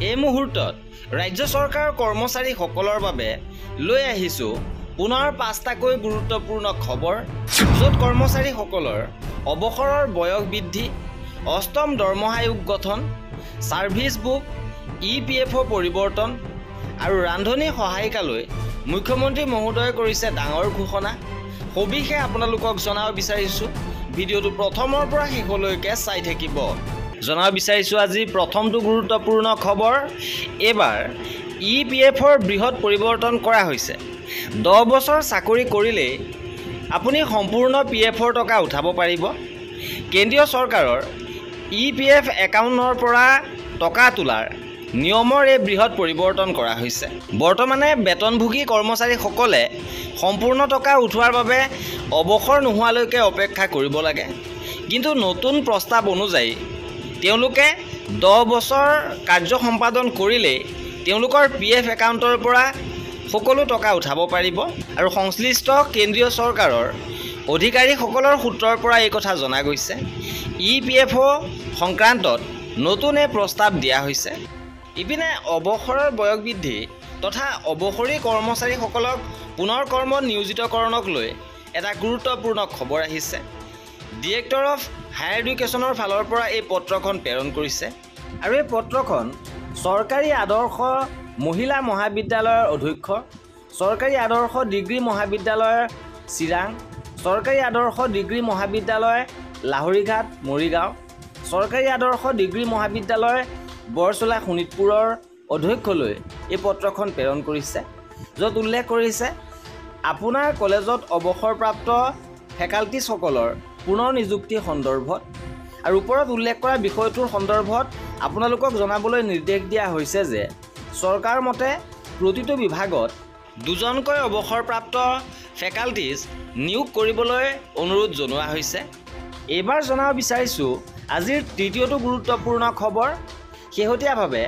এই মুহূৰ্তত ৰাজ্য চৰকাৰৰ কৰ্মচাৰীসকলৰ বাবে লৈ আহিছোঁ পুনৰ 5টাকৈ গুৰুত্বপূৰ্ণ খবৰ, য'ত কৰ্মচাৰীসকলৰ অৱসৰৰ বয়স বৃদ্ধি, 8ম দৰমহা আয়োগ গঠন, ছাৰ্ভিচ বুক, EPFO পৰিৱৰ্তন আৰু ৰান্ধনী সহায়িকালৈ মুখ্যমন্ত্ৰী মহোদয়ে কৰিছে ডাঙৰ ঘোষণা। সবিশেষ আপোনালোকক জনাব বিচাৰিছোঁ। ভিডিঅ'টো প্ৰথমৰ পৰা শেষলৈকে চাই থাকিব। জনাব বিচাৰিছোঁ আজি প্ৰথমটো গুৰুত্বপূৰ্ণ খবৰ। এইবাৰ EPFৰ বৃহৎ পৰিৱৰ্তন কৰা হৈছে। 10 বছৰ চাকৰি কৰিলেই আপুনি সম্পূৰ্ণ PFৰ টকা উঠাব পাৰিব। কেন্দ্ৰীয় চৰকাৰৰ EPF একাউণ্টৰ পৰা টকা তোলাৰ নিয়মৰ এই বৃহৎ পৰিৱৰ্তন কৰা হৈছে। বৰ্তমানে বেতনভোগী কৰ্মচাৰীসকলে সম্পূৰ্ণ টকা উঠোৱাৰ বাবে অৱসৰ নোহোৱালৈকে অপেক্ষা কৰিব লাগে। কিন্তু নতুন প্ৰস্তাৱ অনুযায়ী তেওঁলোকে 10 বছৰ কাৰ্য সম্পাদন কৰিলেই তেওঁলোকৰ PF একাউণ্টৰ পৰা সকলো টকা উঠাব পাৰিব। আৰু সংশ্লিষ্ট কেন্দ্ৰীয় চৰকাৰৰ অধিকাৰীসকলৰ সূত্ৰৰ পৰা এই কথা জনা গৈছে। EPFO সংক্ৰান্তত নতুন এই প্ৰস্তাৱ দিয়া হৈছে। ইপিনে অৱসৰৰ বয়স বৃদ্ধি তথা অৱসৰী কৰ্মচাৰীসকলক পুনৰ কৰ্মত নিয়োজিতকৰণক লৈ এটা গুৰুত্বপূৰ্ণ খবৰ আহিছে। ডিৰেক্টৰ অফ হায়াৰ এডুকেশ্যনৰ ফালৰ পৰা এই পত্ৰখন প্ৰেৰণ কৰিছে। আৰু এই পত্ৰখন চৰকাৰী আদৰ্শ মহিলা মহাবিদ্যালয়ৰ অধ্যক্ষ, চৰকাৰী আদৰ্শ ডিগ্ৰী মহাবিদ্যালয়ৰ চিৰাং, চৰকাৰী আদৰ্শ ডিগ্ৰী মহাবিদ্যালয় লাহৰীঘাট মৰিগাঁও, চৰকাৰী আদৰ্শ ডিগ্ৰী মহাবিদ্যালয় বৰচলা শোণিতপুৰৰ অধ্যক্ষলৈ এই পত্ৰখন প্ৰেৰণ কৰিছে, য'ত উল্লেখ কৰিছে আপোনাৰ কলেজত অৱসৰপ্ৰাপ্ত ফেকাল্টিছসকলৰ পুনৰ নিযুক্তি সন্দৰ্ভত। আৰু ওপৰত উল্লেখ কৰা বিষয়টোৰ সন্দৰ্ভত আপোনালোকক জনাবলৈ নিৰ্দেশ দিয়া হৈছে যে চৰকাৰ মতে প্ৰতিটো বিভাগত 2জনকৈ অৱসৰপ্ৰাপ্ত ফেকাল্টিজ নিয়োগ কৰিবলৈ অনুৰোধ জনোৱা হৈছে। এইবাৰ জনাব বিচাৰিছোঁ আজিৰ তৃতীয়টো গুৰুত্বপূৰ্ণ খবৰ। শেহতীয়াভাৱে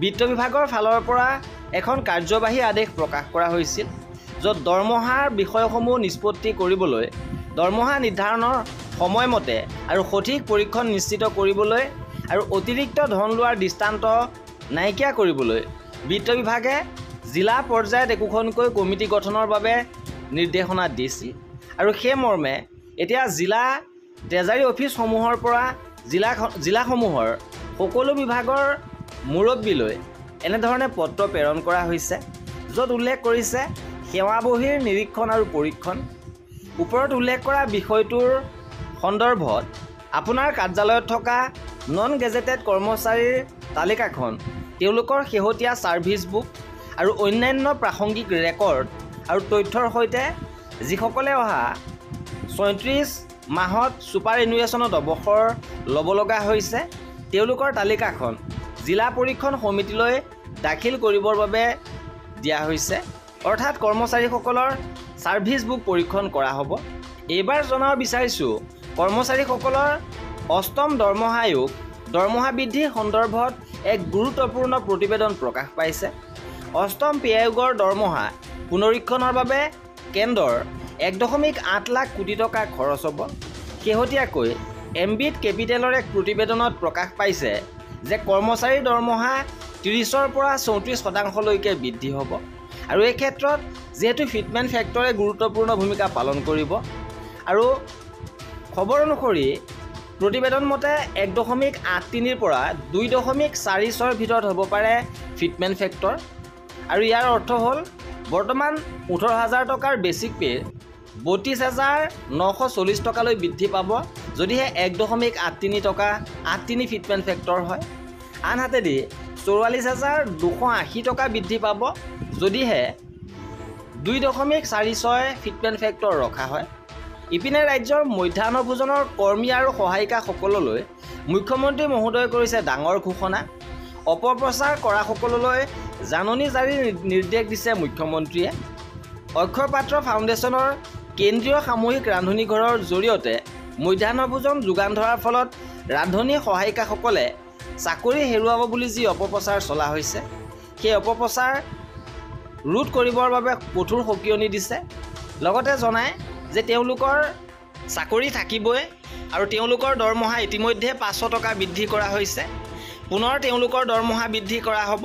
বিত্ত বিভাগৰ ফালৰ পৰা এখন কাৰ্যবাহী আদেশ প্ৰকাশ কৰা হৈছিল, য'ত দৰমহাৰ বিষয়সমূহ নিষ্পত্তি কৰিবলৈ, দৰমহা নিৰ্ধাৰণৰ সময়মতে আৰু সঠিক পৰীক্ষণ নিশ্চিত কৰিবলৈ আৰু অতিৰিক্ত ধন লোৱাৰ দৃষ্টান্ত নাইকিয়া কৰিবলৈ বিত্ত বিভাগে জিলা পৰ্যায়ত একোখনকৈ কমিটি গঠনৰ বাবে নিৰ্দেশনা দিছিল। আৰু সেই মৰ্মে এতিয়া জিলা ট্ৰেজাৰী অফিচসমূহৰ পৰা জিলাসমূহৰ সকলো বিভাগৰ মুৰব্বীলৈ এনেধৰণে পত্ৰ প্ৰেৰণ কৰা হৈছে, য'ত উল্লেখ কৰিছে সেৱা বহীৰ নিৰীক্ষণ আৰু পৰীক্ষণ। ওপৰত উল্লেখ কৰা বিষয়টোৰ সন্দৰ্ভত আপোনাৰ কাৰ্যালয়ত থকা নন গেজেটেড কৰ্মচাৰীৰ তালিকাখন তেওঁলোকৰ শেহতীয়া ছাৰ্ভিচ বুক আৰু অন্যান্য প্ৰাসংগিক ৰেকৰ্ড আৰু তথ্যৰ সৈতে যিসকলে অহা 36 মাহত ছুপাৰ এনুৱেশ্যনত অৱসৰ ল'ব লগা হৈছে তেওঁলোকৰ তালিকাখন জিলা পৰীক্ষণ সমিতিলৈ দাখিল কৰিবৰ বাবে দিয়া হৈছে। অৰ্থাৎ কৰ্মচাৰীসকলৰ ছাৰ্ভিচ বুক পৰীক্ষণ কৰা হ'ব। এইবাৰ জনাব বিচাৰিছোঁ কৰ্মচাৰীসকলৰ 8ম দৰমহা আয়োগ দৰমহা বৃদ্ধিৰ সন্দৰ্ভত এক গুৰুত্বপূৰ্ণ প্ৰতিবেদন প্ৰকাশ পাইছে। 8ম পে আয়োগৰ দৰমহা পুনৰীক্ষণৰ বাবে কেন্দ্ৰৰ 1.8 লাখ কোটি টকা খৰচ হ'ব। শেহতীয়াকৈ MBIT কেপিটেলৰ এক প্ৰতিবেদনত প্ৰকাশ পাইছে যে কৰ্মচাৰীৰ দৰমহা 30ৰ পৰা 34% বৃদ্ধি হ'ব। আৰু এই ক্ষেত্ৰত যিহেতু ফিটমেণ্ট ফেক্টৰে গুৰুত্বপূৰ্ণ ভূমিকা পালন কৰিব। আৰু খবৰ অনুসৰি প্ৰতিবেদন মতে 1.83ৰ পৰা 2.46ৰ ভিতৰত হ'ব পাৰে ফিটমেণ্ট ফেক্টৰ। আৰু ইয়াৰ অৰ্থ হ'ল বৰ্তমান 18,000 টকাৰ বেছিক পে 32,940 টকালৈ বৃদ্ধি পাব যদিহে 1.83 টকা 83 ফিটমেণ্ট ফেক্টৰ হয়। আনহাতেদি 44,280 টকা বৃদ্ধি পাব যদিহে 2.46 ফিটমেণ্ট ফেক্টৰ ৰখা হয়। ইপিনে ৰাজ্যৰ মধ্যাহ্ন ভোজনৰ কৰ্মী আৰু সহায়িকাসকললৈ মুখ্যমন্ত্ৰী মহোদয়ে কৰিছে ডাঙৰ ঘোষণা। অপপ্ৰচাৰ কৰা সকললৈ জাননী জাৰিৰ নিৰ্দেশ দিছে মুখ্যমন্ত্ৰীয়ে। অক্ষয় পাত্ৰ ফাউণ্ডেশ্যনৰ কেন্দ্ৰীয় সামূহিক ৰান্ধনীঘৰৰ জৰিয়তে মধ্যাহ্ন ভোজন যোগান ধৰাৰ ফলত ৰান্ধনী সহায়িকাসকলে চাকৰি হেৰুৱাব বুলি যি অপপ্ৰচাৰ চলা হৈছে সেই অপপ্ৰচাৰ ৰোধ কৰিবৰ বাবে কঠোৰ সকিয়নি দিছে। লগতে জনায় যে তেওঁলোকৰ চাকৰি থাকিবই আৰু তেওঁলোকৰ দৰমহা ইতিমধ্যে 500 টকা বৃদ্ধি কৰা হৈছে। পুনৰ তেওঁলোকৰ দৰমহা বৃদ্ধি কৰা হ'ব।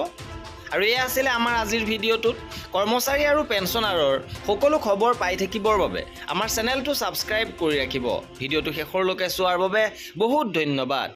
আৰু এয়া আছিলে আমাৰ আজিৰ ভিডিঅ'টোত কৰ্মচাৰী আৰু পেঞ্চনাৰৰ সকলো খবৰ পাই থাকিবৰ বাবে আমাৰ চেনেলটো ছাবস্ক্ৰাইব কৰি ৰাখিব। ভিডিঅ'টো শেষৰলৈকে চোৱাৰ বাবে বহুত ধন্যবাদ।